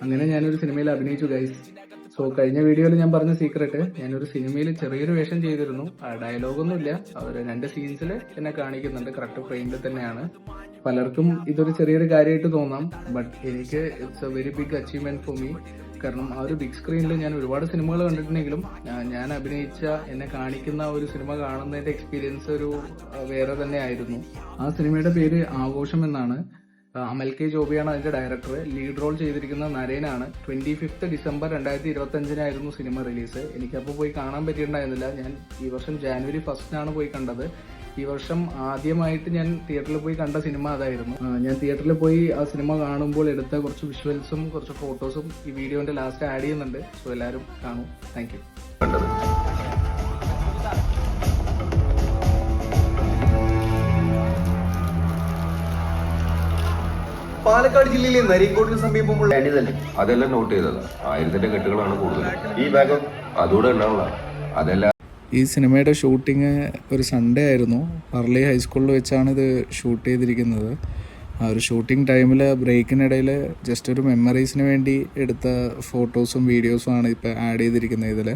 അങ്ങനെ ഞാനൊരു സിനിമയിൽ അഭിനയിച്ചു ഗൈസ്. സോ കഴിഞ്ഞ വീഡിയോയിൽ ഞാൻ പറഞ്ഞ സീക്രട്ട്, ഞാനൊരു സിനിമയിൽ ചെറിയൊരു വേഷം ചെയ്തിരുന്നു. ഡയലോഗൊന്നുമില്ല, അവർ 2 സീൻസിൽ എന്നെ കാണിക്കുന്നുണ്ട്. കറക്റ്റ് ഫ്രെയിമിൽ തന്നെയാണ്. പലർക്കും ഇതൊരു ചെറിയൊരു കാര്യമായിട്ട് തോന്നാം, ബട്ട് എനിക്ക് it's a very big achievement for me. കാരണം ആ ഒരു ബിഗ് സ്ക്രീനിൽ ഞാൻ ഒരുപാട് സിനിമകൾ കണ്ടിട്ടുണ്ടെങ്കിലും ഞാൻ അഭിനയിച്ച എന്നെ കാണിക്കുന്ന ഒരു സിനിമ കാണുന്നതിന്റെ എക്സ്പീരിയൻസ് ഒരു വേറെ തന്നെ ആയിരുന്നു. ആ സിനിമയുടെ പേര് ആഘോഷം എന്നാണ്. അമൽ കെ ജോബിയാണ് അതിന്റെ ഡയറക്ടർ. ലീഡ് റോൾ ചെയ്തിരിക്കുന്ന നരേനാണ്. 25 ഡിസംബർ 2025 സിനിമ റിലീസ്. എനിക്കപ്പോൾ പോയി കാണാൻ പറ്റിയിട്ടുണ്ടായിരുന്നില്ല. ഞാൻ ഈ വർഷം ജാനുവരി 1 പോയി കണ്ടത്. ഈ വർഷം ആദ്യമായിട്ട് ഞാൻ തിയേറ്ററിൽ പോയി കണ്ട സിനിമ അതായിരുന്നു. ഞാൻ തിയേറ്ററിൽ പോയി ആ സിനിമ കാണുമ്പോൾ എടുത്ത കുറച്ച് വിഷ്വൽസും കുറച്ച് ഫോട്ടോസും ഈ വീഡിയോന്റെ ലാസ്റ്റ് ആഡ് ചെയ്യുന്നുണ്ട്. സോ എല്ലാവരും കാണൂ. Thank you. പാലക്കാട് ജില്ലയിലെ നരിക്കോടിന് സമീപമുള്ള അതെല്ലാം നോട്ട് ചെയ്തതാ. 1000 കെട്ടുകളാണ് കൂടുതൽ. ഈ ഭാഗം അതുകൂടെ ഉണ്ടാവുക. അതെല്ലാം. ഈ സിനിമയുടെ ഷൂട്ടിങ് ഒരു സൺഡേ ആയിരുന്നു. പർലി ഹൈസ്കൂളിൽ വെച്ചാണ് ഇത് ഷൂട്ട് ചെയ്തിരിക്കുന്നത്. ആ ഒരു ഷൂട്ടിംഗ് ടൈമിൽ ബ്രേക്കിനിടയിൽ ജസ്റ്റ് ഒരു മെമ്മറീസിന് വേണ്ടി എടുത്ത ഫോട്ടോസും വീഡിയോസും ആണ് ഇപ്പോൾ ആഡ് ചെയ്തിരിക്കുന്നത് ഇതിൽ.